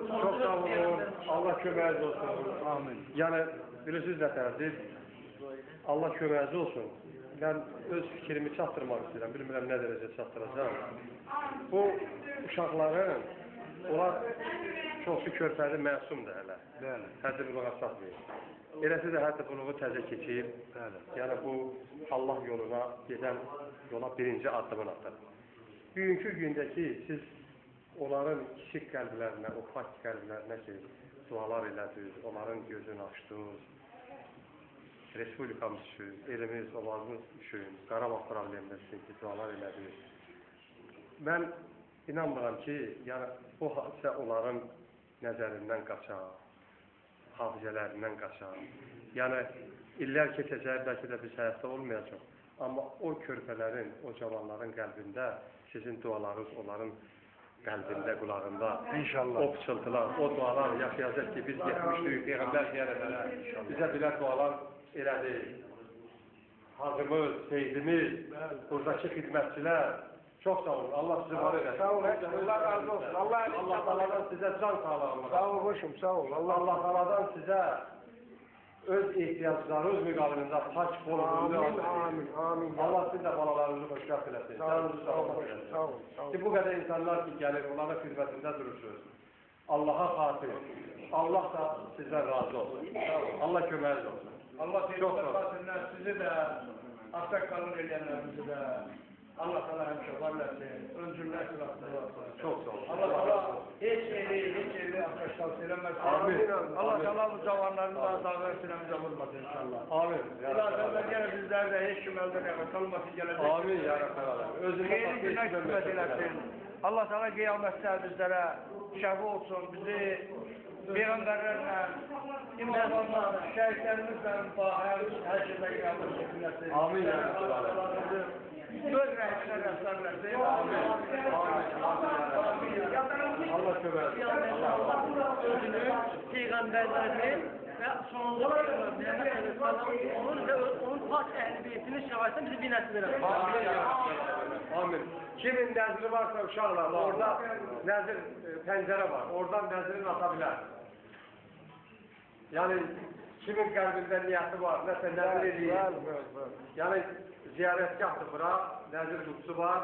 Çok sağ olun. Allah köməyiniz olsun. Amin. Yəni, bilirsiniz nətərdir? Allah köməyiniz olsun. Mən öz fikrimi çatdırmaq istəyirəm. Bilmirəm nə dərəcə çatdıracağım. Bu uşaqların, onlar çoxsu körpəli məsumdur hələ. Bəli. Həddi buluğa çatmayır. Eləsi də həddi buluğu təzə keçib. Bəli. Yəni bu Allah yoluna gedən yola birinci addımını atır. Bugünkü gündəki siz onların kiçik qəlblərinə, o pak qəlblərinə ki, dualar elədiniz, onların gözünü açdınız. Respublikamız üçün, elimiz, ovazımız üçün, Qarabağ problemləri üçün ki, dualar elədiniz. Mən inanmıram ki, yəni bu hadisə onların nəzərindən qaçar, hafizələrindən qaçar. Yəni, illər keçəcək, bəlkə də biz həyatda olmayacaq. Amma o körpələrin, o cavanların qəlbində sizin dualarınız onların qəlbində, qulağında İnşallah. o pıçıltılar, o dualar yaşayacaq ki, biz getmişdik, Peyğəmbər ziyarətlərə, bizə belə dualar elədi. Hacımız, Seydimiz, buradakı xidmətçilər, çox sağ olun. Allah sizi var edək. Sağ olun. Allah razı olsun. Allah taladan sizə can sağlığına. Sağ ol hoşum, sağ ol. Allah taladan sizə öz ehtiyaclarınız müqabilində pak bolluğunu Amin, amin. Allah sizin də balalarınızı xoşbəxt eləsin. Canınızı sağlamaq eləsin. Sağ ol, sağ ol. Ki, bu qədər insanlar ki, gəlir, onların xidmətində durursunuz. Allah'a xatir. Allah da sizdən razı olsun. Allah köməyiniz olsun. Allah xidmət xatirinə sizi də, afək qalın eləyənlərimizi də, Allah sana həmişə var eləsin, öncürlər silahları olsun. Çox sağ olun. Allah heç yeri afəkşal eləməsin. Amin. Allah sana bu cavanların da dağır sinəmizə vurmasın inşallah. Amin. İlaçlarla gələ bizlər də heç kim əldən əvət olmasın gələcək. Amin ya Rabbi. Xeyri günə küsbət eləsin. Allah sana qiyamətdə bizlərə şəfi olsun, bizi Peyğəmbərlərlə, imamlarla, şəhidlərimizlə, hər şeydə qiyamət etməsin. Amin ya Rabbi. Göz rəhsinə rəftar eləsin. Amin. Allah köməyiniz olsun. Özünü, Peyğəmbərlərin və sonunda Peyğəmbər onun və onun pak əhlibiyetinin şəhadətini bizi bir nəsil verək. Amin. Kimin nəzri varsa uşaqlar, orada nəzir pəncərə var. Oradan nəzirini ata bilər. Yəni, kimin qəlbində niyyəti var, nəsə nəzir edir. Yəni, ziyarətgahdır bura, nəzir qutusu var.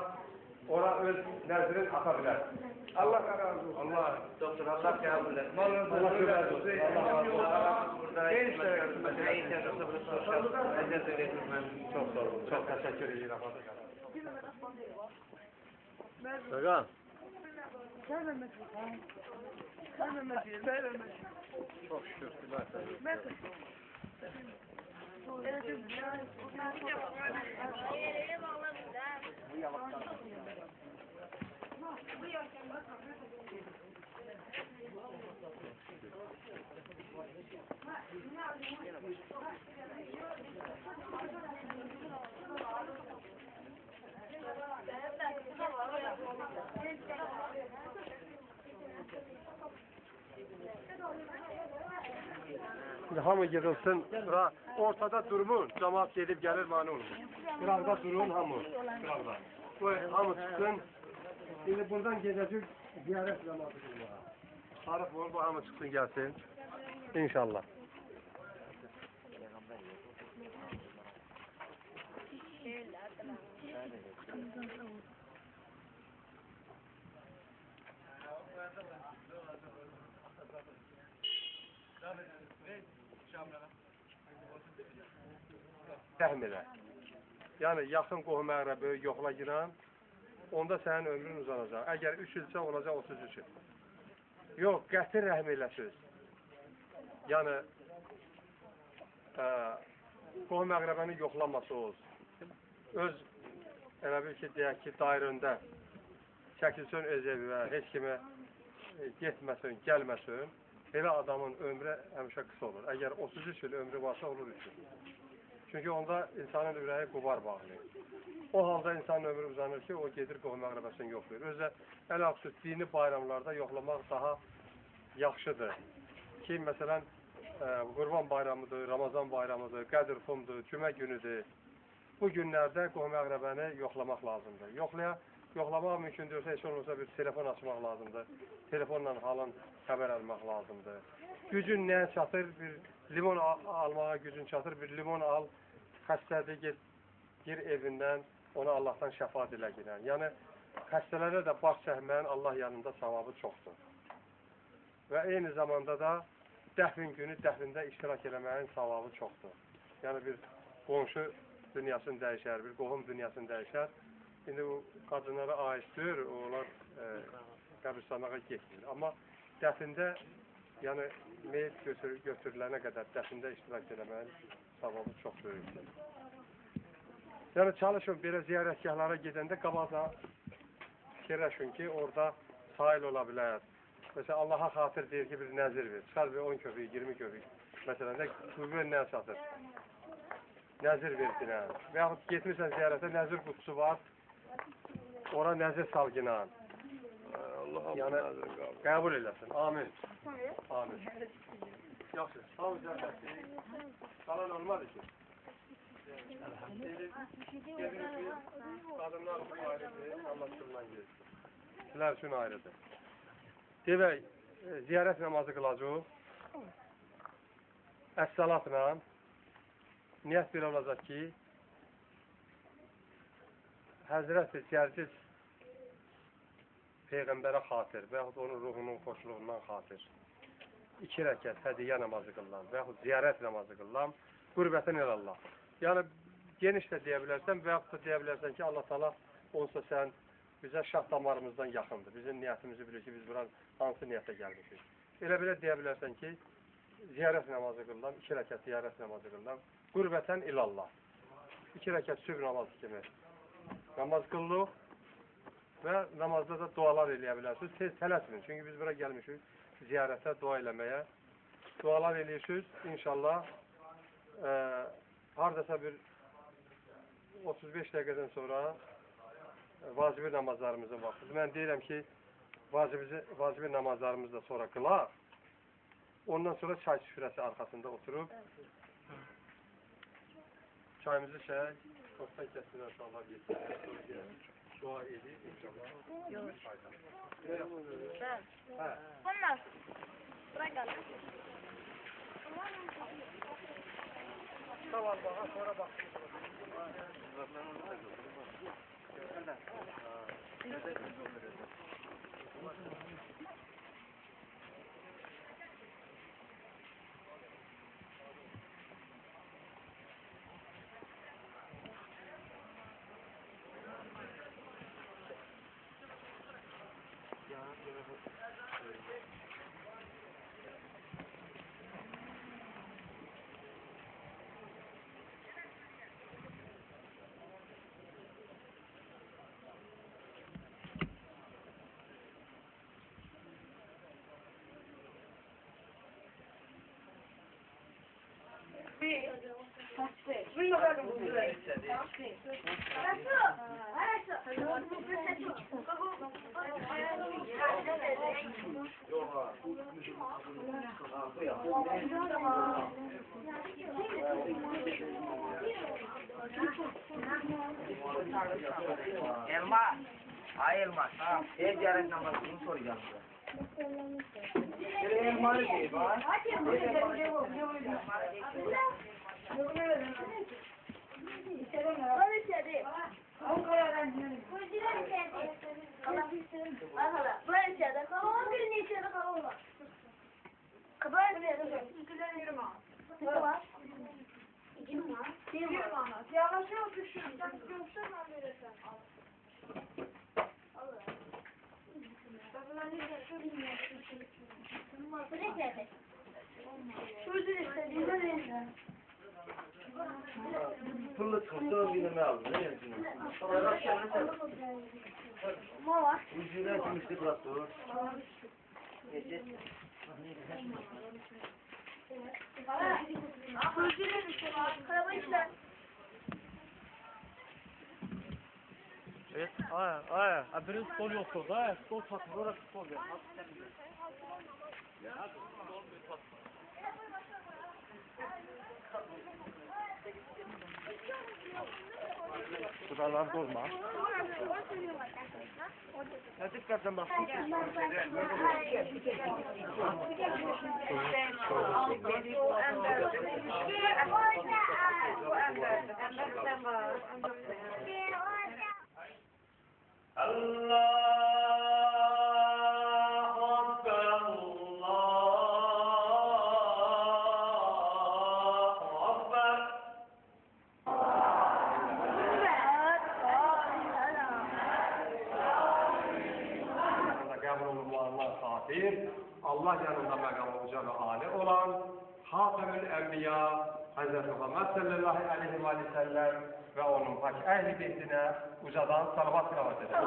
Ora öz nəzirini ata bilər. Allah razı olsun. Allah, Doktor, Allah qəbul etsin. Allah köməyiniz olsun. Allah razı olsun. Burada hizmətlərimizə ehtiyacımızı burada soruşaq. Əziyyət edirsiniz mən. Çox sağ olun. Çox təşəkkür edirəm. Sağam. Çok şükür. Şimdi hamı yığılsın, ortada durmun, cemaat gedib gəlir, mani olmur. Qıraqda durun, hamı, qıraqda. Qoy, hamı çıxsın. Şimdi buradan gedəcək ziyarət cemaatı qurmağa. Tarıq var, bu hamı çıxsın, gəlsin. İnşallah. Rəhm elə. Yəni, yaxın qohum əqrəbi yoxla girən, onda sənin ömrün uzanacaq. Əgər 3 ilsə, olacaq 33 il. Yox, qəti rəhm elə söz. Yəni, qohum əqrəbəni yoxlaması olsun. Öz, elə bil ki, deyək ki, dairəndə çəkilsin öz evə, heç kimə getməsin, gəlməsin. Elə adamın ömrü həmişə qısa olur. Əgər 33 il ömrü varsa, olur 3 il. Çünki onda insanın ürəyi qubar bağlayır. O halda insanın ömrü uzanır ki, o gedir qohum əqrəbəsini yoxlayır. Özə, əlaqsız dini bayramlarda yoxlamaq daha yaxşıdır. Ki, məsələn, Qurban bayramıdır, Ramazan bayramıdır, Qədir Xumdur, Cümə günüdür. Bu günlərdə qohum əqrəbəni yoxlamaq lazımdır. Yoxlaya yoxlamaq mümkündürsə, heç olmasa bir telefon açmaq lazımdır. Telefonla halın xəbər almaq lazımdır. Gücün nəyə çatır? Bir limon almağa gücün çatır. Bir limon al, xəstədir, gir evindən, ona Allahdan şəfaat dilə girən. Yəni, xəstələrə də baş çəkməyin Allah yanında savabı çoxdur. Və eyni zamanda da dəfn günü dəfində iştirak eləməyin savabı çoxdur. Yəni, bir qonşu dünyasını dəyişər, bir qohum dünyasını dəyişər. İndi bu qadınlara aiddir, onlar qəbristanlığa getmir. Amma dəfində, yəni meyit götürülənə qədər dəfində iştirak eləməyin savabı çox böyükdür. Yəni çalışın, belə ziyarətgahlara gedəndə qabağa fikirləşin ki, orada sahil ola bilər. Mesela Allah'a xatir deyir ki, bir nəzir ver. Çıxar bir 10 köpük, 20 köpük. Məsələn, də qüvvə nə satır? Nəzir versinə. Və yaxud getmirsən ziyarətə, nəzir qutusu var. Ora nəzir salgınan. Yəni, qəbul eləsin. Amin. Amin. Yaxşı, sağ ol ziyarətçilik. Qalan olmadı ki. Qadınlar üçün ayrıdır, Allah sırlan gelsin. Sizlər üçün ayrıdır. Deyək, ziyarət namazı qılacaq. Əs-salatla niyyət belə olacaq ki, Həzrət-i Cərciz Peyğəmbərə xatir və yaxud onun ruhunun xoşluğundan xatir 2 rəkət hədiyyə namazı qılınan və yaxud ziyarət namazı qılınan qürbətən ilallah. Yəni, geniş də deyə bilərsən və yaxud da deyə bilərsən ki, Allah Taala onsa sən bizə şah damarımızdan yaxındır. Bizim niyyətimizi bilir ki, biz buran hansı niyyətə gəlmişik. Elə belə deyə bilərsən ki, ziyarət namazı qılınan, 2 rəkət ziyarət namazı qılınan qürbətən ilallah. 2 rəkət sübh namazı kimi namaz qıllıq və namazda da dualar eləyə bilərsiniz. Tez tələsmin. Çünki biz bura gəlmişik ziyarətə, dua eləməyə. Dualar eləyirsiniz. İnşallah haradasa bir 35 dəqiqədən sonra vacibi namazlarımızın vaxtıdır. Mən deyirəm ki, vacibi namazlarımızı da sonra qılaq. Ondan sonra çay süfrəsi arxasında oturub çayımızı çək, tostdan kəsdirən uşaqlar getirir. Dua edib inşallah. Olmaz. Bırak al. Tamam bağa, sonra bak. Elmas. Ay Elmas. Her ziyaret namazını soracağım size. Elmas değil var. Pırlı çıkmıştı, bir de ne aldın? Ne yaptın? Ucuyla gümüşlü bıraktı. Neyse. Evet, aya. Birinin stol yoktu da, stol satılır, orası stol ver. Kudalar dolma. Ya dikkatlen bak. Allah yanında məqam olacağı ali olan Hatemül Enbiya Hazreti Muhammed sallallahu aleyhi ve sellem ve onun pak ehli beytine ucadan salavat tilavet eder.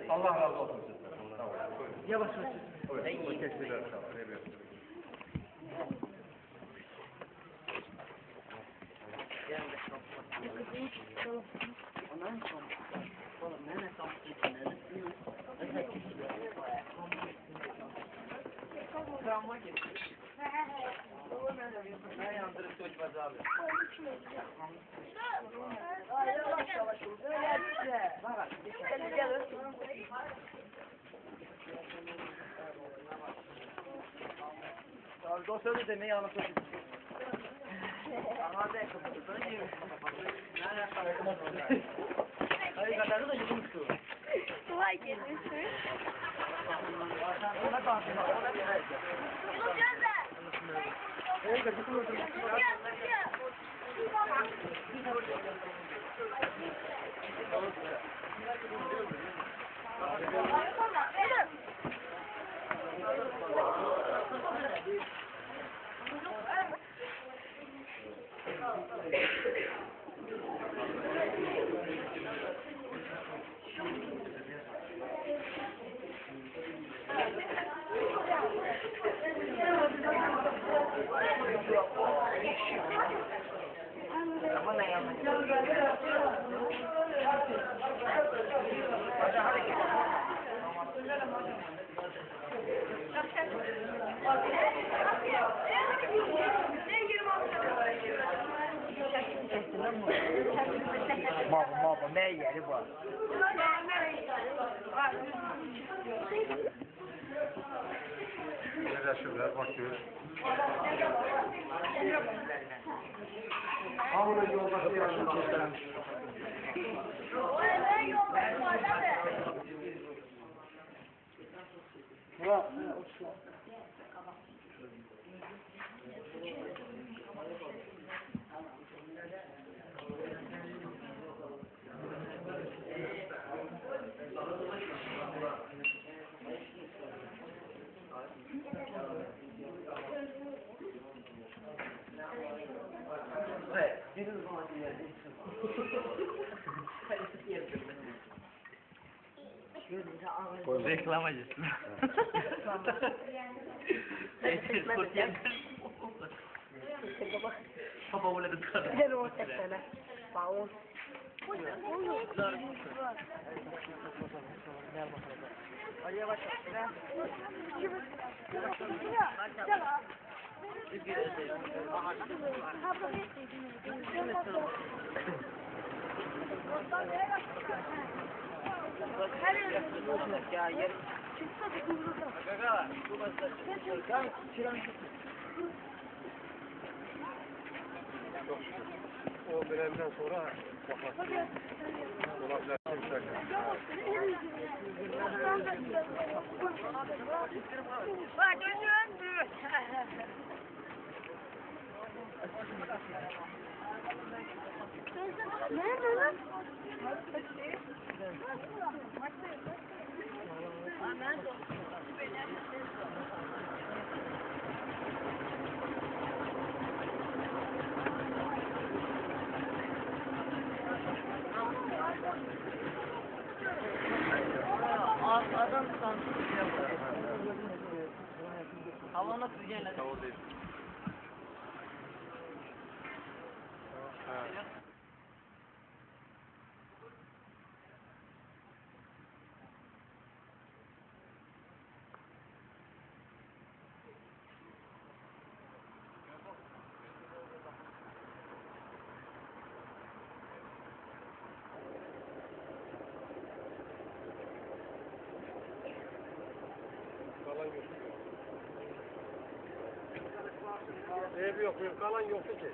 Allah razı olsun sizden. Yavaş yavaş. Buyurun. Teşekkürler. Dosyalı demeyi anlatayım. Hayır kadarı da yıkılmıştı. Kolay gelsin. Ona kalsın. Baba ne yeri var? Birleşirler, bakıyor. Hamurun yoldaşı yanında. Reklamacısın. Papa böyle de çıkardı. Her o tekene. Paun. Hadi yavaş. Ya yer. O dönemden sonra bakarsın. Olabilir. Bak gözün. Nerede lan? Adam sanki hava nasıl gene? Evi yok, kalan yoktu ki.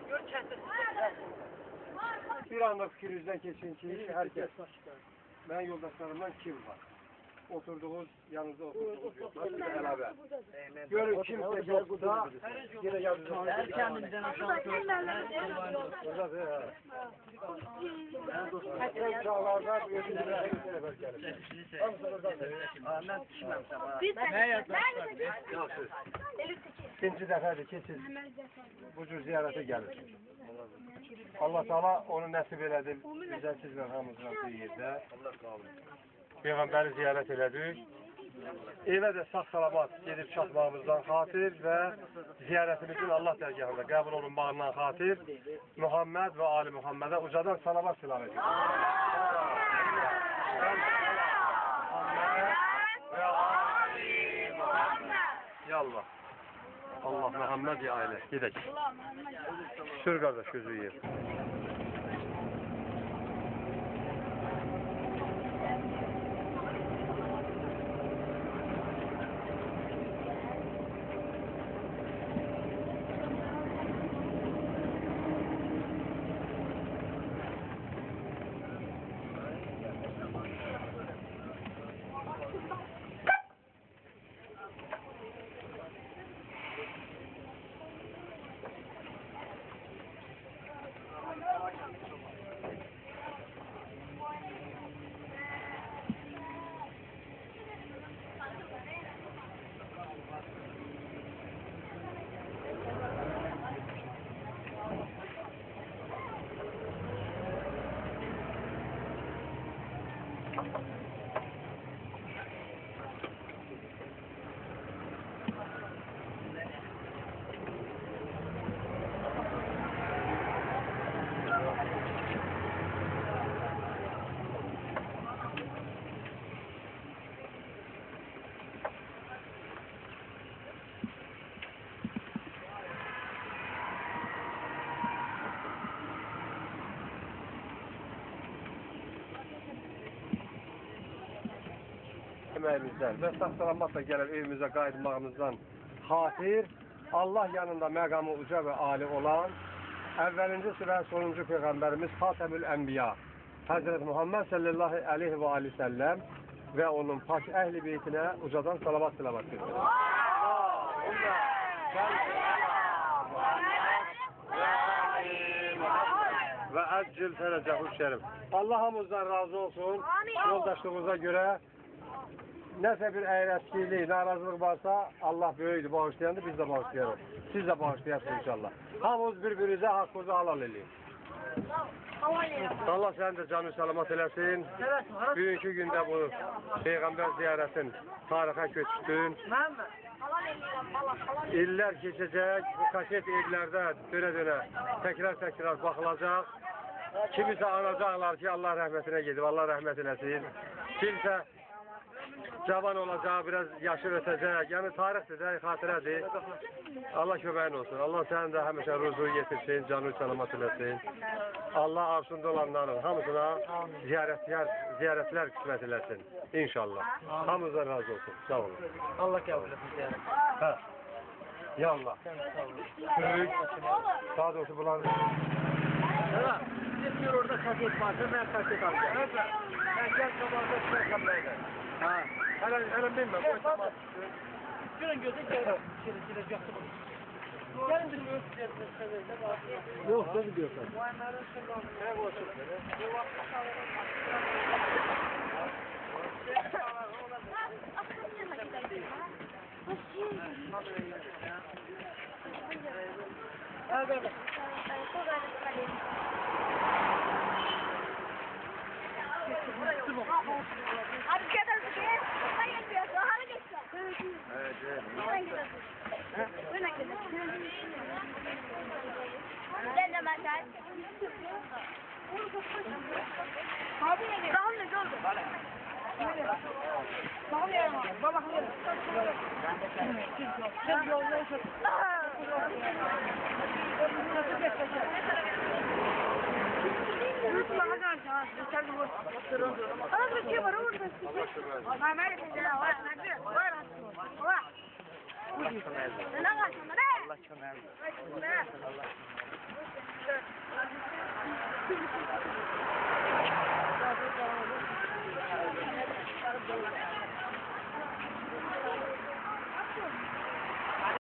Gör kəsin. Bir anda fikrinizden geçin ki herkes, ben yoldaşlarımdan kim var? Oturduğunuz, yanınızda oturduğunuz yoklar, bir beraber. Görün kimse yoksa, yine yanınızda. Her kendimizden aşağı Burada da Tekrar çağlarda özünüzden bir sefer gelin. Ben pişmemişim ha. Ne yapmışlar? Yok siz. İkinci defədir ki siz bu cür ziyarete gelirsiniz. Allah Teala onu nasip elədi. Bizə sizlə hamımızla bir yerdə. Peyğəmbəri ziyarət elədik. Evə də sağ-salamat gedib çatmağımızdan xatir və ziyarətimizin Allah dərgahında qəbul olunmağından xatir Muhammed və Ali Muhammedə ucadan salavat silam edirik. Yallah. Allah Muhammed ya aile. Gidək. Sür qardaş gözü yer. Əməyimizdən və sağ-salamatla gəlib evimizə qayıtmağımızdan xatir Allah yanında məqamı uca və ali olan əvvəlinci və sonuncu Peyğəmbərimiz Xatəmül Ənbiya Həzrət Muhammed sallallahu aleyhi və aleyhi səlləm və onun pak əhli beytinə ucadan salavat silavat götürür. Və əccil fərəcəhu şərif. Allah hamımızdan razı olsun. Yoldaşlığımıza görə nəsə bir əyləşkilik, narazılıq varsa Allah böyükdür, bağışlayandır, biz də bağışlayarıq. Siz də bağışlayarsınız inşallah. Hamımız bir-birinizə haqqınızı halal eləyin. Allah səni də canı salamat eləsin. Bugünkü gündə bu Peyğəmbər ziyarətin tarixə köçdün. İllər keçəcək, bu kaset evlərdə dönə-dönə təkrar baxılacaq. Kimisə anacaqlar ki, Allah rəhmətinə gedib, Allah rəhmət eləsin. Kimsə cavan olacaq, biraz yaşı ötəcək. Yəni tarixdir də, xatirədir. Allah köməyin olsun. Allah sənin də həmişə ruzu yetirsin, canını salamat eləsin. Allah arşında olanların hamısına ziyarətlər qismət eləsin. İnşallah. Hamımızdan razı olsun. Sağ olun. Allah qəbul etsin. Hə. Ya Allah. Böyük. Daha doğrusu bunlar... Hə, siz orada kaset varsa, mən kaset alacağım. Mən gəl sabahda çıxacam bəylə. Ha. Hələ bilməm. Görün gözü girəcəkdir. Gəlin bir Yox, sen gidiyorsan. Abi kadar bir hayır yapıyorsun. Hareketler. Evet. Buna gidelim. Ben de mesela. Abi ne? Tamam ne oldu? Tamam ya. Baba hayır. Sen yolluyorsun. Allah köməkdir. Nə qaçın, nə? Allah köməkdir. Nə?